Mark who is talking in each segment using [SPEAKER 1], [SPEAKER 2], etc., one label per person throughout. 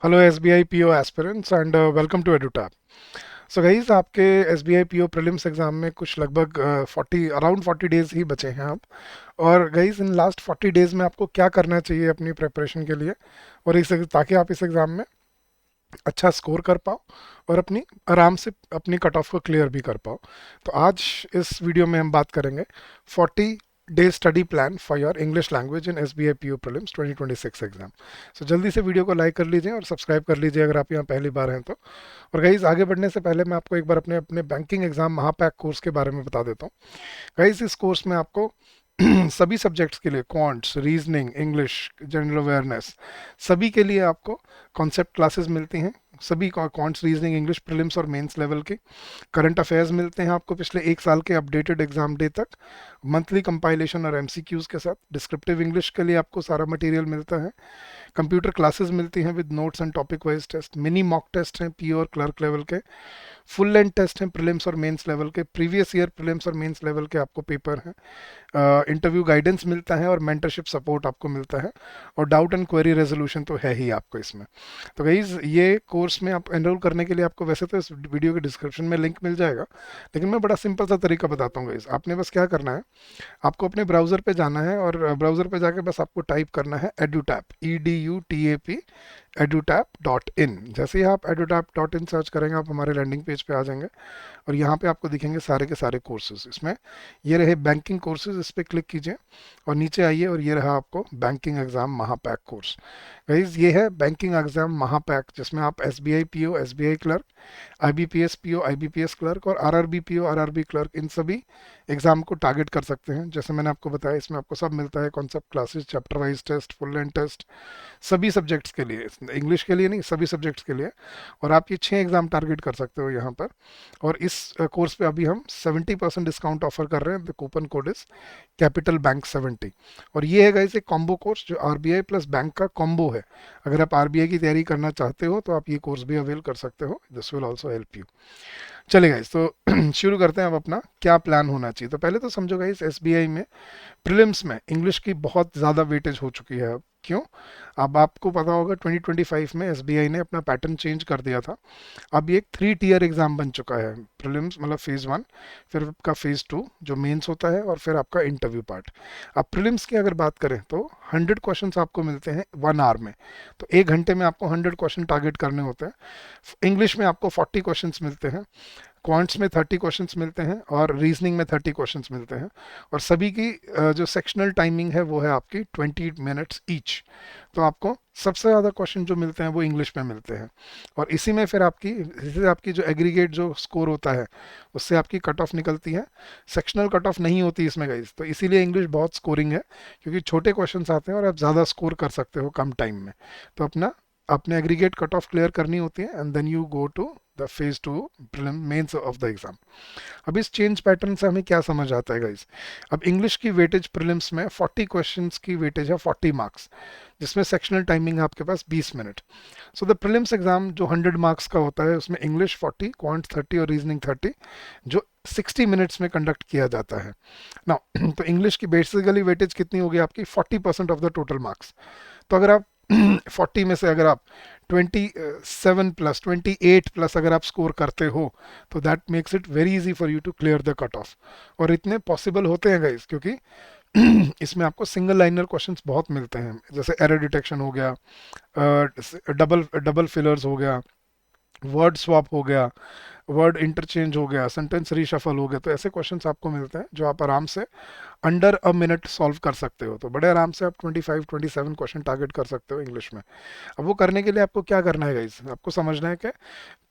[SPEAKER 1] Hello S B I P O aspirants and welcome to Edutap. So guys आपके S B I P O prelims exam में कुछ लगभग 40 days ही बचे हैं अब। और गाइज इन लास्ट 40 डेज में आपको क्या करना चाहिए अपनी प्रिपरेशन के लिए और इस ताकि आप इस एग्ज़ाम में अच्छा स्कोर कर पाओ और अपनी आराम से अपनी कट ऑफ को क्लियर भी कर पाओ। तो आज इस वीडियो में हम बात करेंगे 40 day study plan for your English language in S B I P O prelims 2026 exam. So जल्दी से वीडियो को लाइक कर लीजिए और सब्सक्राइब कर लीजिए अगर आप यहाँ पहली बार हैं तो। और गाइज आगे बढ़ने से पहले मैं आपको एक बार अपने अपने बैंकिंग एग्जाम महापैक कोर्स के बारे में बता देता हूँ। गाइज इस कोर्स में आपको सभी सब्जेक्ट्स के लिए quants, reasoning, English, general awareness, सभी के लिए आपको कॉन्सेप्ट क्लासेस मिलती हैं। सभी क्वांट्स, रीजनिंग, इंग्लिश प्रीलिम्स और मेंस लेवल के करंट अफेयर्स मिलते हैं आपको पिछले एक साल के अपडेटेड एग्जाम डे तक, मंथली कंपाइलेशन और एमसीक्यूज के साथ। डिस्क्रिप्टिव इंग्लिश के लिए आपको सारा मटेरियल मिलता है। कंप्यूटर क्लासेस मिलती हैं with notes and topic wise test, mini mock test हैं पी और क्लर्क लेवल के, फुल लेंथ टेस्ट हैं प्रीलिम्स और मेंस लेवल के, प्रीवियस ईयर प्रीलिम्स और मेंस लेवल के आपको पेपर हैं। इंटरव्यू गाइडेंस मिलता है और मेंटरशिप सपोर्ट आपको मिलता है। और डाउट एंड क्वेरी रेजोल्यूशन तो है ही आपको इसमें। तो गाइज ये कोर्स में आप एनरोल करने के लिए आपको वैसे तो इस वीडियो के डिस्क्रिप्शन में लिंक मिल जाएगा, लेकिन मैं बड़ा सिंपल सा तरीका बताता हूँ गाइज। आपने बस क्या करना है, आपको अपने ब्राउज़र पे जाना है और ब्राउज़र पे जाके बस आपको टाइप करना है एडुटैप, EDUTAP, edutap.in। जैसे ही आप edutap.in सर्च करेंगे आप हमारे लैंडिंग पेज पे आ जाएंगे और यहाँ पे आपको दिखेंगे सारे के सारे कोर्सेज। इसमें ये रहे बैंकिंग कोर्सेज, इस पर क्लिक कीजिए और नीचे आइए और ये रहा आपको banking exam Mahapack course. Guys ये है बैंकिंग एग्जाम महापैक, जिसमें आप S B I P O, S B I clerk, I B P S P O, I B P S clerk और R R B P O, R R B clerk, इन सभी exam को target कर सकते हैं। जैसे मैंने आपको बताया इसमें आपको सब मिलता है, concept classes, chapter wise test, full length test, सभी सब्जेक्ट्स के लिए, इंग्लिश के लिए नहीं सभी सब्जेक्ट्स के लिए। और आप ये 6 एग्जाम टारगेट कर सकते हो यहाँ पर। और इस कोर्स पे अभी हम 70% डिस्काउंट ऑफर कर रहे हैं। The coupon code is capital bank 70। और ये है गाइस एक कॉम्बो कोर्स जो आरबीआई प्लस बैंक का कॉम्बो है। अगर आप आरबीआई की तैयारी करना चाहते हो तो आप ये कोर्स भी अवेल कर सकते हो। This will also help you. चलिए गाइस, तो शुरू करते हैं अब अपना क्या प्लान होना चाहिए। तो पहले तो समझो गाइस, एसबीआई में प्रीलिम्स में इंग्लिश की बहुत ज़्यादा वेटेज हो चुकी है अब। क्यों? अब आपको पता होगा 2025 में एसबीआई ने अपना पैटर्न चेंज कर दिया था। अब ये एक 3 टियर एग्जाम बन चुका है। प्रीलिम्स मतलब फेज़ 1, फिर आपका फेज़ 2 जो मेंस होता है, और फिर आपका इंटरव्यू पार्ट। अब प्रीलिम्स की अगर बात करें तो 100 क्वेश्चंस आपको मिलते हैं 1 आवर में। तो 1 घंटे में आपको 100 क्वेश्चन टारगेट करने होते हैं। इंग्लिश में आपको 40 क्वेश्चंस मिलते हैं, क्वांट्स में 30 क्वेश्चंस मिलते हैं और रीजनिंग में 30 क्वेश्चंस मिलते हैं। और सभी की जो सेक्शनल टाइमिंग है वो है आपकी 20 मिनट्स ईच। तो आपको सबसे ज़्यादा क्वेश्चन जो मिलते हैं वो इंग्लिश में मिलते हैं। और इसी में फिर आपकी जो एग्रीगेट जो स्कोर होता है उससे आपकी कट ऑफ निकलती है। सेक्शनल कट ऑफ नहीं होती इसमें गाइस, तो इसीलिए इंग्लिश बहुत स्कोरिंग है, क्योंकि छोटे क्वेश्चन आते हैं और आप ज़्यादा स्कोर कर सकते हो कम टाइम में। तो अपना अपने एग्रीगेट कट ऑफ क्लियर करनी होती है and then you go to the phase 2 mains of the exam. अब इस चेंज पैटर्न से हमें क्या समझ आता है गाइस। अब इंग्लिश की वेटेज प्रीलिम्स में 40 क्वेश्चंस की वेटेज है, 40 मार्क्स, जिसमें सेक्शनल टाइमिंग है आपके पास 20 minute. So the prelims exam जो 100 मार्क्स का होता है उसमें इंग्लिश 40, क्वांट 30 और रीजनिंग 30, जो 60 मिनट्स में कंडक्ट किया जाता है ना। तो इंग्लिश की बेसिकली वेटेज कितनी होगी आपकी? 40% ऑफ द टोटल मार्क्स। तो अगर आप 40 में से अगर आप 27 प्लस 28 प्लस अगर आप स्कोर करते हो तो that makes it very easy for you to clear the cut off. और इतने पॉसिबल होते हैं गाइस क्योंकि इसमें आपको सिंगल लाइनर क्वेश्चंस बहुत मिलते हैं, जैसे एरर डिटेक्शन हो गया, डबल डबल फिलर्स हो गया, वर्ड स्वैप हो गया, वर्ड इंटरचेंज हो गया, सेंटेंस रीशफल हो गया। तो ऐसे क्वेश्चंस आपको मिलते हैं जो आप आराम से अंडर अ मिनट सॉल्व कर सकते हो। तो बड़े आराम से आप 25-27 क्वेश्चन टारगेट कर सकते हो इंग्लिश में। अब वो करने के लिए आपको क्या करना है गाइस, आपको समझना है कि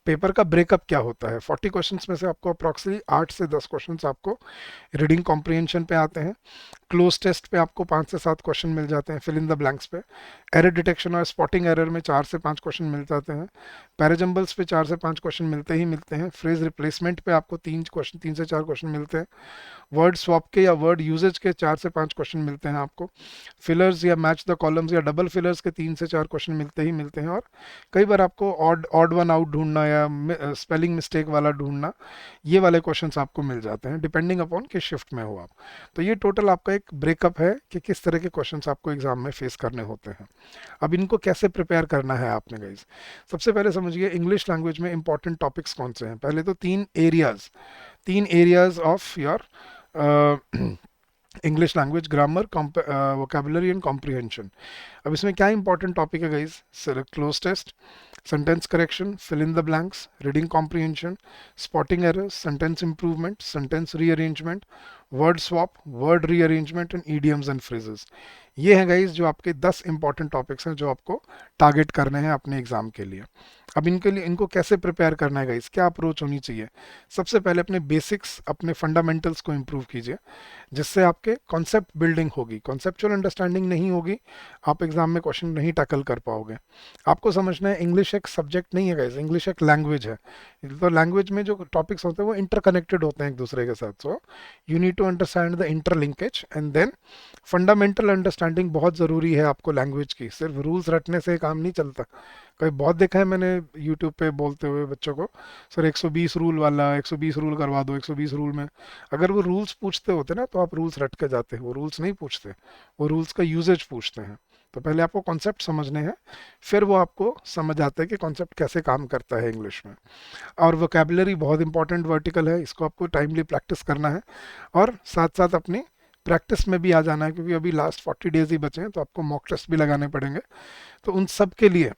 [SPEAKER 1] पेपर का ब्रेकअप क्या होता है। 40 क्वेश्चंस में से आपको अप्रॉक्सीमेटली 8 से 10 क्वेश्चंस आपको रीडिंग कॉम्प्रिहेंशन पे आते हैं। क्लोज टेस्ट पे आपको 5 से 7 क्वेश्चन मिल जाते हैं, फिल इन द ब्लैंक्स पे। एरर डिटेक्शन और स्पॉटिंग एरर में 4 से 5 क्वेश्चन मिल जाते हैं। पैराजम्बल्स पे 4 से 5 क्वेश्चन मिलते ही मिलते हैं। फ्रेज रिप्लेसमेंट पे आपको 3 से 4 क्वेश्चन मिलते हैं। वर्ड स्वैप के या वर्ड यूजेज के 4 से 5 क्वेश्चन मिलते हैं आपको। फिलर्स या मैच द कॉलम्स या डबल फिलर्स के 3 से 4 क्वेश्चन मिलते ही मिलते हैं। और कई बार आपको ऑड ऑड वन आउट ढूंढना या या स्पेलिंग मिस्टेक वाला ढूंढना, ये वाले क्वेश्चंस आपको मिल जाते हैं डिपेंडिंग अपॉन किस शिफ्ट में हो आप। तो ये टोटल आपका एक ब्रेकअप है कि किस तरह के क्वेश्चंस आपको एग्जाम में फेस करने होते हैं। अब इनको कैसे प्रिपेयर करना है आपने गाइज, सबसे पहले समझिए इंग्लिश लैंग्वेज में इंपॉर्टेंट टॉपिक्स कौन से हैं। पहले तो तीन areas of your English language, grammar, vocabulary and comprehension. अब इसमें क्या इंपॉर्टेंट टॉपिक है guys, cloze test, sentence correction, fill in the blanks, reading comprehension, spotting errors, sentence improvement, sentence rearrangement, word swap, word rearrangement and idioms and phrases. ये हैं guys जो आपके 10 important topics हैं जो आपको टारगेट करने हैं अपने एग्जाम के लिए। अब इनके लिए इनको कैसे प्रिपेयर करना है गाइज, क्या अप्रोच होनी चाहिए। सबसे पहले अपने बेसिक्स, अपने फंडामेंटल्स को इम्प्रूव कीजिए, जिससे आपके कॉन्सेप्ट बिल्डिंग होगी। कॉन्सेप्चुअल अंडरस्टैंडिंग नहीं होगी, आप एग्जाम में क्वेश्चन नहीं टैकल कर पाओगे। आपको समझना है इंग्लिश एक सब्जेक्ट नहीं है गाइज, इंग्लिश एक लैंग्वेज है। तो लैंग्वेज में जो टॉपिक्स होते हैं वो इंटरकनेक्टेड होते हैं एक दूसरे के साथ। So you need to understand the interlinkage and then fundamental understanding बहुत ज़रूरी है आपको लैंग्वेज की। सिर्फ रूल्स रटने से काम नहीं चलता। कई बहुत देखा है मैंने यूट्यूब पे बोलते हुए बच्चों को, सर 120 रूल वाला, 120 रूल करवा दो, 120 रूल में। अगर वो रूल्स पूछते होते ना तो आप रूल्स रट के जाते, वो रूल्स नहीं पूछते, वो रूल्स का यूजेज पूछते हैं। तो पहले आपको कॉन्सेप्ट समझने हैं, फिर वो आपको समझ आता है कि कॉन्सेप्ट कैसे काम करता है इंग्लिश में। और वोकेबुलरी बहुत इंपॉर्टेंट वर्टिकल है, इसको आपको टाइमली प्रैक्टिस करना है और साथ साथ अपनी प्रैक्टिस में भी आ जाना है, क्योंकि अभी लास्ट 40 डेज ही बचे हैं तो आपको मॉक टेस्ट भी लगाने पड़ेंगे। तो उन सब के लिए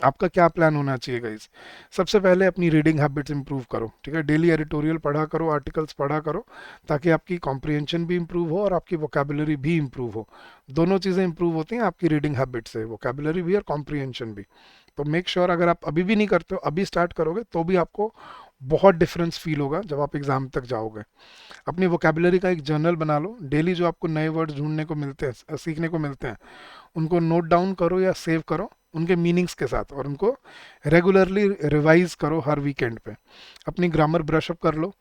[SPEAKER 1] आपका क्या प्लान होना चाहिए गाइज, सबसे पहले अपनी रीडिंग हैबिट्स इंप्रूव करो। ठीक है, डेली एडिटोरियल पढ़ा करो, आर्टिकल्स पढ़ा करो, ताकि आपकी कॉम्प्रिहेंशन भी इंप्रूव हो और आपकी वोकेबुलरी भी इंप्रूव हो। दोनों चीज़ें इंप्रूव होती हैं आपकी रीडिंग हैबिट से, वोकेबुलरी भी और कॉम्प्रिहेंशन भी। तो मेक श्योर अगर आप अभी भी नहीं करते हो, अभी स्टार्ट करोगे तो भी आपको बहुत डिफरेंस फील होगा जब आप एग्जाम तक जाओगे। अपनी वोकेबुलरी का एक जर्नल बना लो, डेली जो आपको नए वर्ड्स ढूंढने को मिलते हैं, सीखने को मिलते हैं, उनको नोट डाउन करो या सेव करो उनके मीनिंग्स के साथ, और उनको रेगुलरली रिवाइज करो हर वीकेंड पे। अपनी ग्रामर ब्रश अप कर लो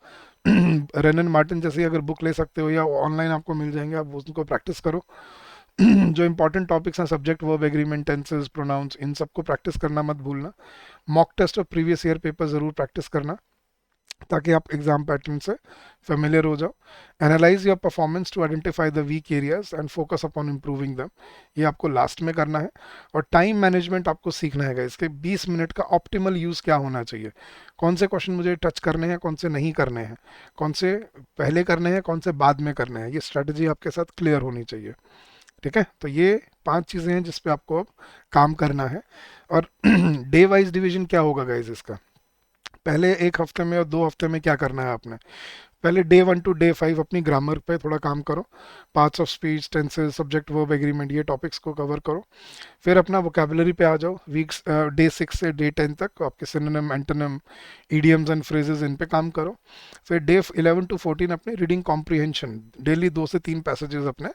[SPEAKER 1] रेनन मार्टिन जैसी अगर बुक ले सकते हो या ऑनलाइन आपको मिल जाएंगे, आप उनको प्रैक्टिस करो जो इंपॉर्टेंट टॉपिक्स हैं, subject, verb, agreement, tenses, pronouns, इन सबको प्रैक्टिस करना मत भूलना। मॉक टेस्ट और प्रीवियस ईयर पेपर ज़रूर प्रैक्टिस करना, ताकि आप एग्जाम पैटर्न से फेमिलियर हो जाओ। Analyse your performance to identify the weak areas and focus upon improving them, ये आपको लास्ट में करना है। और टाइम मैनेजमेंट आपको सीखना है, इसके 20 मिनट का ऑप्टिमल यूज़ क्या होना चाहिए, कौन से क्वेश्चन मुझे टच करने हैं, कौन से नहीं करने हैं, कौन से पहले करने हैं, कौन से बाद में करने हैं, ये स्ट्रेटजी आपके साथ क्लियर होनी चाहिए। ठीक है, तो ये 5 चीज़ें हैं जिस पे आपको अब काम करना है। और डे वाइज डिवीजन क्या होगा गाइज इसका, पहले एक हफ्ते में और 2 हफ्ते में क्या करना है आपने। पहले डे 1 to डे 5 अपनी ग्रामर पे थोड़ा काम करो, parts of speech, tenses, subject, verb, agreement, ये टॉपिक्स को कवर करो। फिर अपना वोकेबुलरी पे आ जाओ, वीक्स डे 6 से डे 10 तक आपके synonym, antonym, idioms and phrases, इन पे काम करो। फिर डे 11 to 14 अपने रीडिंग कॉम्प्रिहेंशन, डेली 2 से 3 पैसेजेस अपने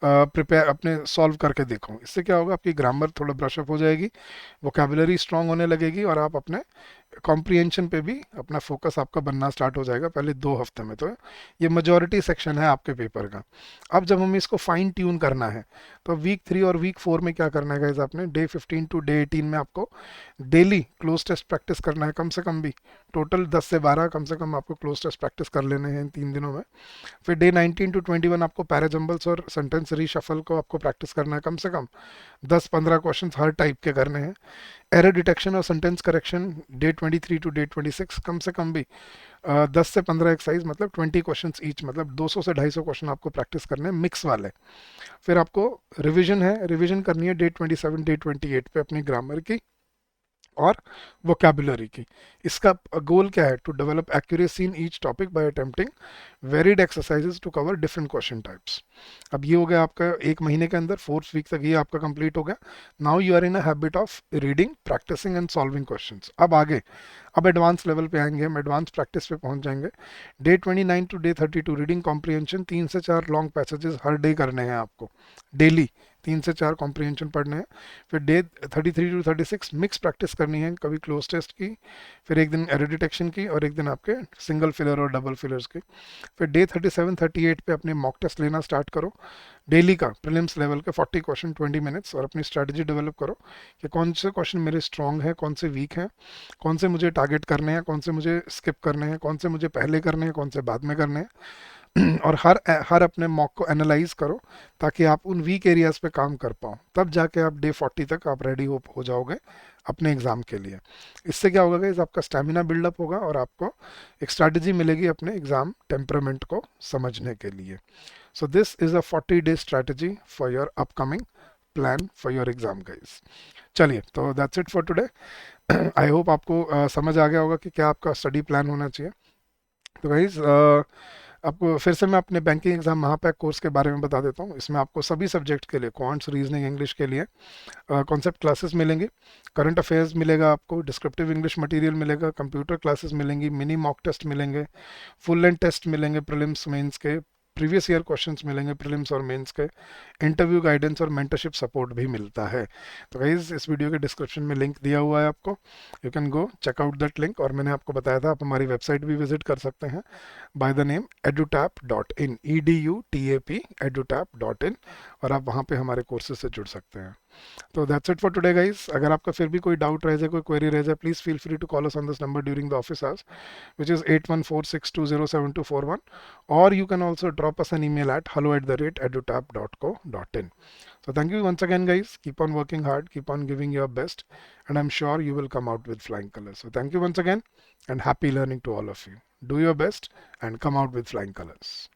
[SPEAKER 1] प्रिपेयर अपने सॉल्व करके देखो। इससे क्या होगा, आपकी ग्रामर थोड़ा ब्रशअप हो जाएगी, वोकेबुलरी स्ट्रांग होने लगेगी और आप अपने कॉम्प्रिहेंशन पे भी अपना फोकस आपका बनना स्टार्ट हो जाएगा पहले 2 हफ्ते में। तो ये मेजॉरिटी सेक्शन है आपके पेपर का। अब जब हमें इसको फाइन ट्यून करना है, तो वीक 3 और वीक 4 में क्या करना है गाइज, आपने डे 15 to डे 18 में आपको डेली क्लोज टेस्ट प्रैक्टिस करना है, कम से कम भी टोटल 10 से 12 कम से कम आपको क्लोज टेस्ट प्रैक्टिस कर लेने हैं इन 3 दिनों में। फिर डे 19 to 21 आपको पैराजम्बल्स और सेंटेंस रीशफल को आपको प्रैक्टिस करना है, कम से कम 10-15 क्वेश्चन हर टाइप के करने हैं। एरर डिटेक्शन और sentence correction day 23 to day 26 कम से कम भी 10 से 15 एक्सरसाइज, मतलब 20 क्वेश्चन ईच, मतलब 200 से 250 क्वेश्चन आपको प्रैक्टिस करने हैं मिक्स वाले। फिर आपको रिवीजन है, रिवीजन करनी है डे 27 डे 28 पे अपनी ग्रामर की और वोकेबुलरी की। इसका गोल क्या है, to develop accuracy in each topic by attempting varied exercises to cover different question types. अब ये हो गया आपका 1 महीने के अंदर, 4th वीक तक ये आपका कंप्लीट हो गया। Now you are in a habit of reading, practising and solving questions. अब आगे, अब एडवांस लेवल पे आएंगे, हम एडवांस प्रैक्टिस पे पहुंच जाएंगे। Day 29 to day 32 reading comprehension, 3 से 4 लॉन्ग पैसेजेस हर डे करने हैं आपको, डेली 3 से 4 कॉम्प्रिहेंशन पढ़ने हैं। फिर डे 33 to 36 मिक्स प्रैक्टिस करनी है, कभी क्लोज टेस्ट की, फिर एक दिन एरर डिटेक्शन की, और एक दिन आपके सिंगल फिलर और डबल फिलर्स की। फिर डे 37 38 पे अपने मॉक टेस्ट लेना स्टार्ट करो डेली का, प्रीलिम्स लेवल के 40 क्वेश्चन 20 मिनट्स, और अपनी स्ट्रैटेजी डेवलप करो कि कौन से क्वेश्चन मेरे स्ट्रॉन्ग हैं, कौन से वीक हैं, कौन से मुझे टारगेट करने हैं, कौन से मुझे स्किप करने हैं, कौन से मुझे पहले करने हैं, कौन से बाद में करने हैं। और हर अपने मॉक को एनालाइज करो ताकि आप उन वीक एरियाज पे काम कर पाओ, तब जाके आप डे 40 तक आप रेडी हो जाओगे अपने एग्ज़ाम के लिए। इससे क्या होगा कि आपका स्टेमिना बिल्डअप होगा और आपको एक स्ट्रैटेजी मिलेगी अपने एग्ज़ाम टेम्परामेंट को समझने के लिए। So this is a 40 day strategy for your upcoming plan for your exam guys. चलिए, तो that's it for today. I hope आपको समझ आ गया होगा कि क्या आपका स्टडी प्लान होना चाहिए। तो गाइज आपको फिर से मैं अपने बैंकिंग एग्जाम महापैक कोर्स के बारे में बता देता हूँ। इसमें आपको सभी सब्जेक्ट के लिए, क्वांट्स, रीजनिंग, इंग्लिश के लिए कॉन्सेप्ट क्लासेस मिलेंगी, करंट अफेयर्स मिलेगा आपको, डिस्क्रिप्टिव इंग्लिश मटेरियल मिलेगा, कंप्यूटर क्लासेस मिलेंगी, मिनी मॉक टेस्ट मिलेंगे, फुल लेंथ टेस्ट मिलेंगे प्रीलिम्स मेंस के, प्रीवियस ईयर क्वेश्चंस मिलेंगे प्रीलिम्स और मेंस के, इंटरव्यू गाइडेंस और मेंटरशिप सपोर्ट भी मिलता है। तो गाइज इस वीडियो के डिस्क्रिप्शन में लिंक दिया हुआ है आपको, you can go check out that link. और मैंने आपको बताया था आप हमारी वेबसाइट भी विजिट कर सकते हैं by the name edutap.in, EDUTAP edutap.in, और आप वहाँ पे हमारे कोर्सेज से जुड़ सकते हैं। तो that's it for today guys. अगर आपका फिर भी कोई डाउट रह जाए, कोई क्वेरी रह जाए, please feel free to call us on this number during the office hours, which is 8146207241, or you can also drop us an email at hello@edutap.co.in. So thank you once again guys, keep on working hard, keep on giving your best, and I'm sure you will come out with flying colors. So thank you once again, and happy learning to all of you. Do your best and come out with flying colors.